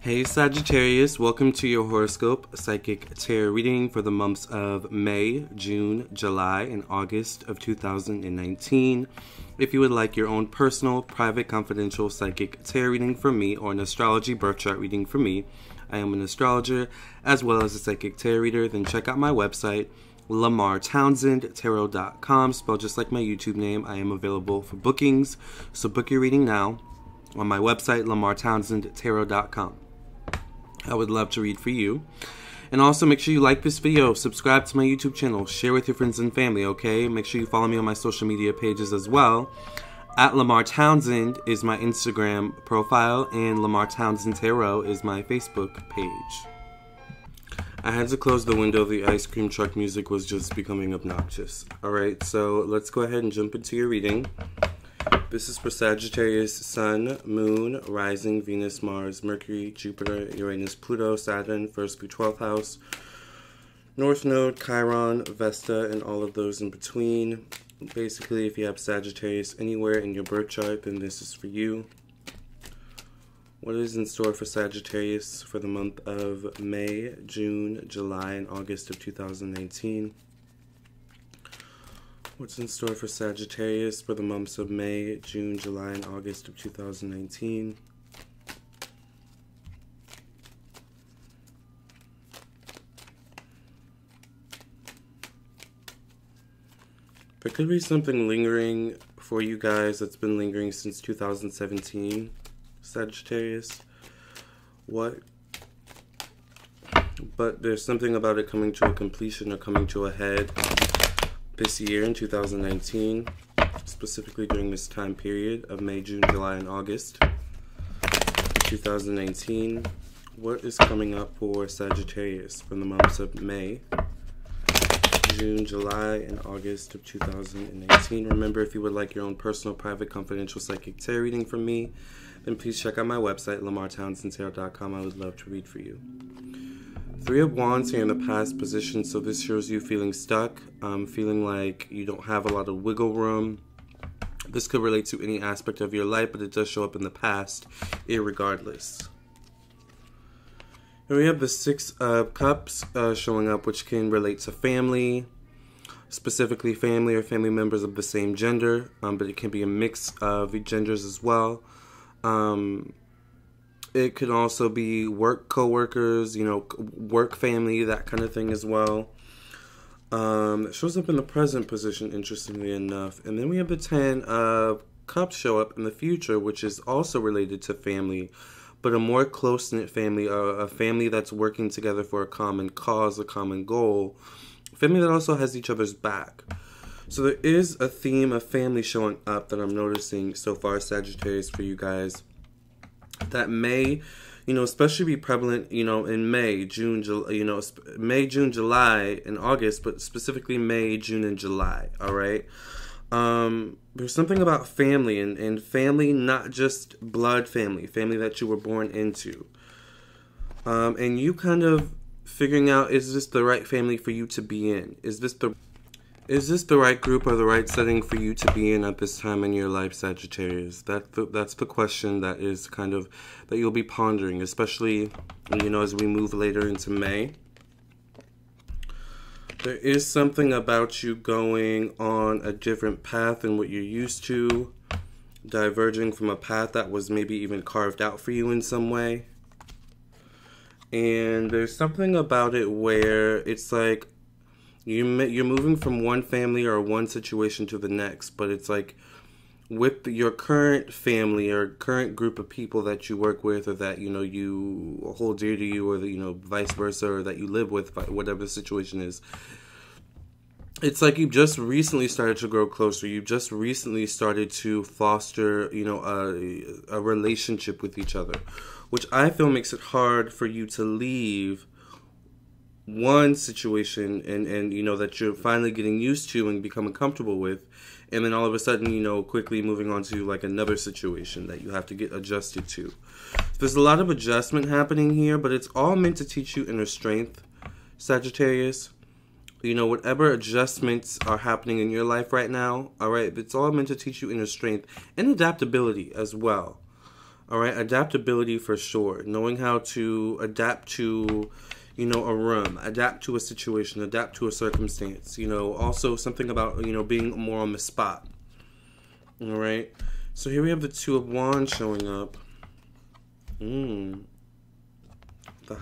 Hey Sagittarius, welcome to your horoscope psychic tarot reading for the months of May, June, July, and August of 2019. If you would like your own personal, private, confidential psychic tarot reading from me or an astrology birth chart reading from me, I am an astrologer as well as a psychic tarot reader, then check out my website, Lamarr Townsend Tarot.com, spelled just like my YouTube name. I am available for bookings, so book your reading now on my website, Lamarr Townsend Tarot.com. I would love to read for you. And also make sure you like this video, subscribe to my YouTube channel, share with your friends and family, okay? Make sure you follow me on my social media pages as well. At Lamarr Townsend is my Instagram profile, and Lamarr Townsend Tarot is my Facebook page. I had to close the window. The ice cream truck music was just becoming obnoxious. Alright, so let's go ahead and jump into your reading. This is for Sagittarius, Sun, Moon, Rising, Venus, Mars, Mercury, Jupiter, Uranus, Pluto, Saturn, 1st through 12th house, North Node, Chiron, Vesta, and all of those in between. Basically, if you have Sagittarius anywhere in your birth chart, then this is for you. What is in store for Sagittarius for the month of May, June, July, and August of 2019? What's in store for Sagittarius for the months of May, June, July, and August of 2019? There could be something lingering for you guys that's been lingering since 2017, Sagittarius. But there's something about it coming to a completion or coming to a head this year in 2019, specifically during this time period of May, June, July, and August 2019. What is coming up for Sagittarius from the months of May, June, July, and August of 2019? Remember, if you would like your own personal, private, confidential psychic tarot reading from me, then please check out my website, LamarrTownsendTarot.com. I would love to read for you. Three of Wands here in the past position, so this shows you feeling stuck, feeling like you don't have a lot of wiggle room. This could relate to any aspect of your life, but it does show up in the past, irregardless. Here we have the Six of Cups showing up, which can relate to family, specifically family or family members of the same gender, but it can be a mix of genders as well. It could also be work co-workers, you know, work family, that kind of thing as well. It shows up in the present position, interestingly enough. And then we have the 10 of Cups show up in the future, which is also related to family, but a more close-knit family, a family that's working together for a common cause, a common goal. A family that also has each other's back. So there is a theme of family showing up that I'm noticing so far, Sagittarius, for you guys. That may, you know, especially be prevalent, you know, in May, June, you know, May, June, July, and August, but specifically May, June, and July, all right? There's something about family, and family, not just blood family, family that you were born into. And you kind of figuring out, is this the right family for you to be in? Is this the right group or the right setting for you to be in at this time in your life, Sagittarius? That's the question that is kind of, that you'll be pondering, especially, you know, as we move later into May. There is something about you going on a different path than what you're used to, diverging from a path that was maybe even carved out for you in some way. And there's something about it where it's like, you're moving from one family or one situation to the next, but it's like with your current family or current group of people that you work with, or that, you know, you hold dear to you, or that, you know, vice versa, or that you live with, whatever the situation is. It's like you just recently started to grow closer. You just recently started to foster, you know, a relationship with each other, which I feel makes it hard for you to leave one situation and you know, that you're finally getting used to and becoming comfortable with, and then all of a sudden, you know, quickly moving on to like another situation that you have to get adjusted to. So there's a lot of adjustment happening here, but it's all meant to teach you inner strength, Sagittarius. You know, whatever adjustments are happening in your life right now, all right, it's all meant to teach you inner strength and adaptability as well. All right, adaptability for sure. Knowing how to adapt to, you know, a room, adapt to a situation, adapt to a circumstance. You know, also something about, you know, being more on the spot. All right. So here we have the Two of Wands showing up. The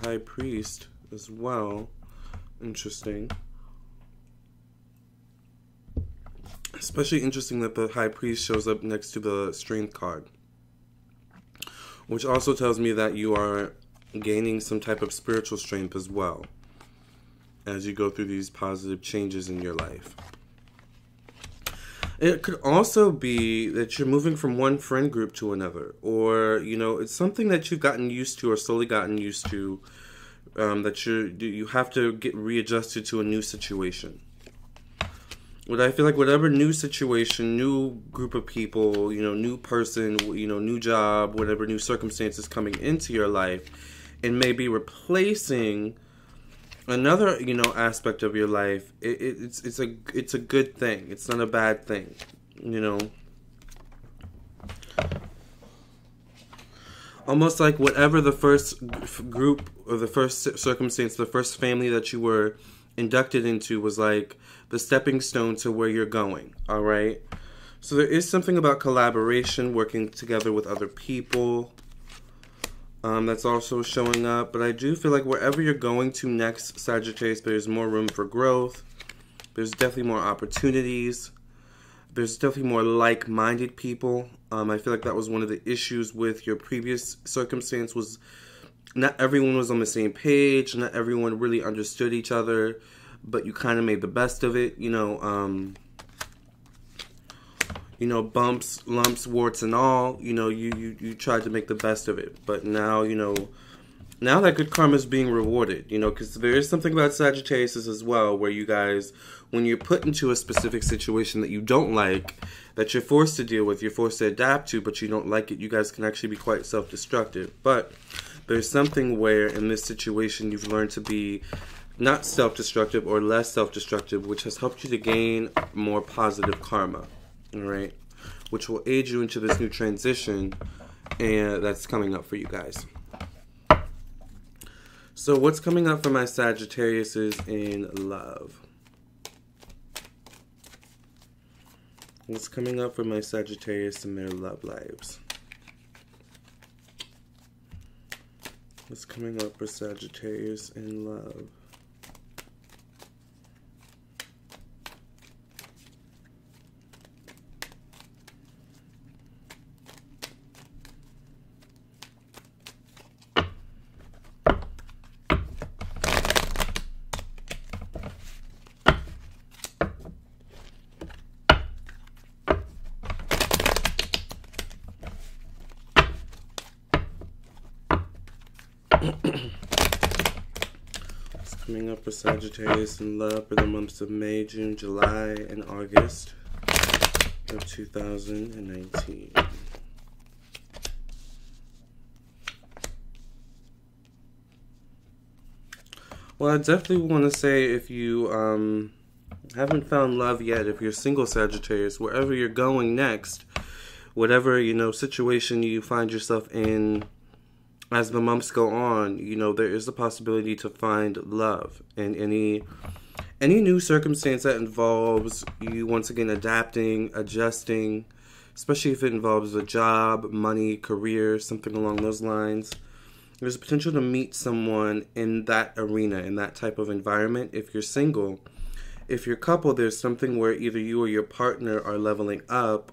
High Priest as well. Interesting. Especially interesting that the High Priest shows up next to the Strength card. Which also tells me that you are gaining some type of spiritual strength as well as you go through these positive changes in your life. It could also be that you're moving from one friend group to another, or, you know, it's something that you've gotten used to or slowly gotten used to, that you have to get readjusted to a new situation. But I feel like whatever new situation, new group of people, you know, new person, you know, new job, whatever new circumstances coming into your life, it may be replacing another, you know, aspect of your life. It's a good thing. It's not a bad thing, you know. Almost like whatever the first group or the first circumstance, the first family that you were inducted into was like the stepping stone to where you're going. All right. So there is something about collaboration, working together with other people. That's also showing up. But I do feel like wherever you're going to next, Sagittarius, there's more room for growth. There's definitely more opportunities. There's definitely more like-minded people. I feel like that was one of the issues with your previous circumstance, was not everyone was on the same page. Not everyone really understood each other. But you kind of made the best of it. You know, bumps, lumps, warts, and all, you know, you tried to make the best of it. But now, you know, now that good karma is being rewarded, you know, because there is something about Sagittarius as well, where you guys, when you're put into a specific situation that you don't like, that you're forced to deal with, you're forced to adapt to, but you don't like it, you guys can actually be quite self-destructive. But there's something where in this situation you've learned to be not self-destructive or less self-destructive, which has helped you to gain more positive karma. All right, which will aid you into this new transition, and that's coming up for you guys. So what's coming up for my Sagittarius is in love. What's coming up for my Sagittarius in their love lives? What's coming up for Sagittarius in love? What's coming up for Sagittarius in love for the months of May, June, July, and August of 2019? Well, I definitely want to say, if you haven't found love yet, if you're single Sagittarius, wherever you're going next, whatever, you know, situation you find yourself in, as the months go on, you know, there is the possibility to find love in any new circumstance that involves you once again adapting, adjusting, especially if it involves a job, money, career, something along those lines. There's a potential to meet someone in that arena, in that type of environment, if you're single. If you're coupled, there's something where either you or your partner are leveling up,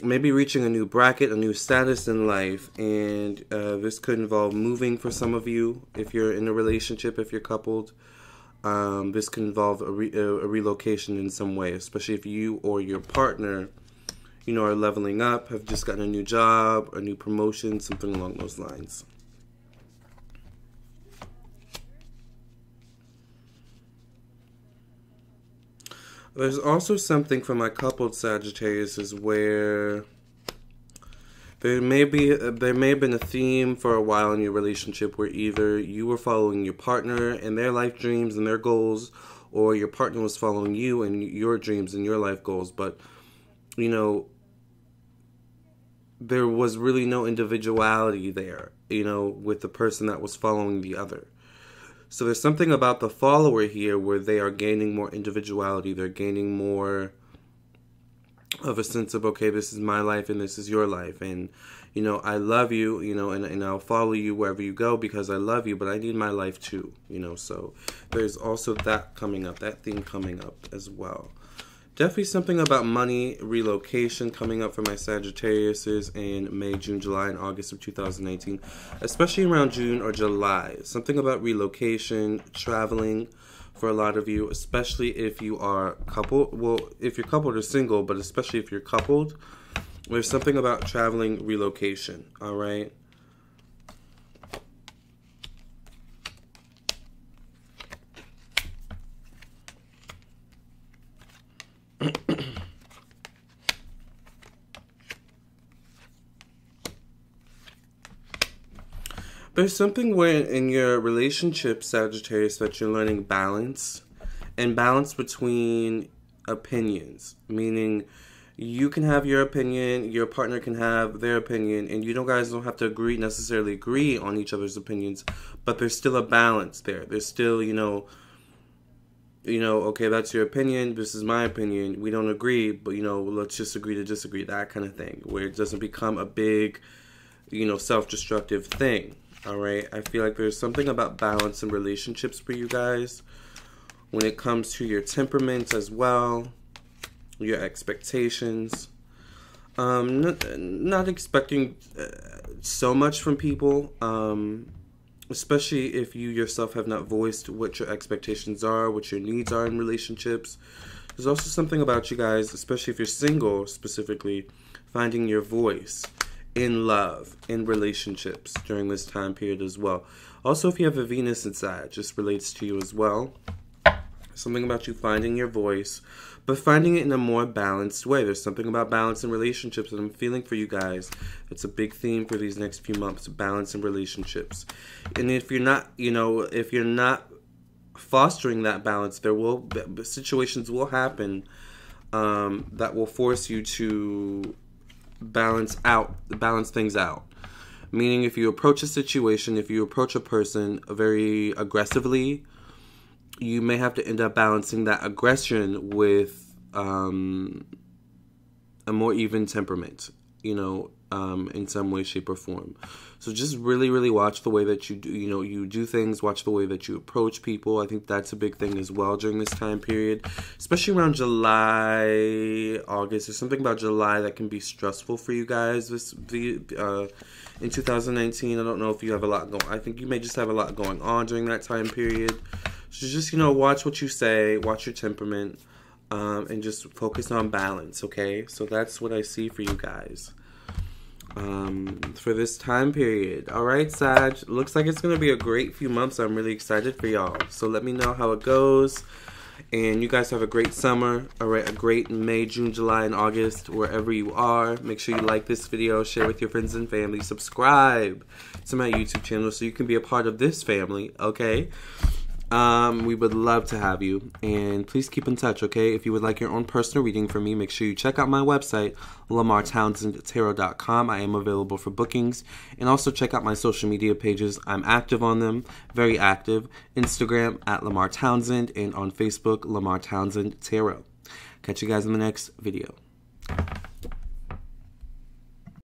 maybe reaching a new bracket, a new status in life, and this could involve moving for some of you. If you're in a relationship, if you're coupled, this could involve a relocation in some way, especially if you or your partner, you know, are leveling up, have just gotten a new job, a new promotion, something along those lines. There's also something for my coupled Sagittarius is where there may have been a theme for a while in your relationship where either you were following your partner and their life dreams and their goals, or your partner was following you and your dreams and your life goals. But, you know, there was really no individuality there, you know, with the person that was following the other. So there's something about the follower here where they are gaining more individuality. They're gaining more of a sense of, okay, this is my life and this is your life. And, you know, I love you, you know, and I'll follow you wherever you go because I love you, but I need my life too, you know. So there's also that coming up, that theme coming up as well. Definitely something about money, relocation coming up for my Sagittariuses in May, June, July, and August of 2019. Especially around June or July. Something about relocation, traveling for a lot of you. Especially if you are coupled. Well, if you're coupled or single, but especially if you're coupled. There's something about traveling, relocation. Alright? There's something where in your relationship, Sagittarius, that you're learning balance. And balance between opinions. Meaning, you can have your opinion, your partner can have their opinion, and you guys don't have to necessarily agree on each other's opinions. But there's still a balance there. There's still, you know, okay, that's your opinion, this is my opinion. We don't agree, but, you know, let's just agree to disagree. That kind of thing. Where it doesn't become a big, you know, self-destructive thing. Alright, I feel like there's something about balance in relationships for you guys when it comes to your temperament as well, your expectations. Not expecting so much from people, especially if you yourself have not voiced what your expectations are, what your needs are in relationships. There's also something about you guys, especially if you're single specifically, finding your voice in love, in relationships during this time period as well. Also, if you have a Venus inside, just relates to you as well. Something about you finding your voice, but finding it in a more balanced way. There's something about balance in relationships that I'm feeling for you guys. It's a big theme for these next few months, balance in relationships. And if you're not, you know, if you're not fostering that balance, situations will happen that will force you to balance things out. Meaning, if you approach a situation, if you approach a person very aggressively, you may have to end up balancing that aggression with a more even temperament, you know, in some way, shape, or form. So just really, really watch the way that you do, you know, you do things, watch the way that you approach people. I think that's a big thing as well during this time period, especially around July, August. There's something about July that can be stressful for you guys in 2019. I don't know if you have a lot going. I think you may just have a lot going on during that time period. So just, you know, watch what you say, watch your temperament, and just focus on balance, okay? So that's what I see for you guys for this time period. Alright, Sag, looks like it's going to be a great few months. I'm really excited for y'all. So let me know how it goes. And you guys have a great summer. Alright, a great May, June, July, and August, wherever you are. Make sure you like this video, share with your friends and family. Subscribe to my YouTube channel so you can be a part of this family, okay? We would love to have you, and please keep in touch, okay? If you would like your own personal reading from me, make sure you check out my website, LamarrTownsendTarot.com. I am available for bookings, and also check out my social media pages. I'm active on them, very active. Instagram at Lamarr Townsend, and on Facebook, Lamarr Townsend Tarot. Catch you guys in the next video.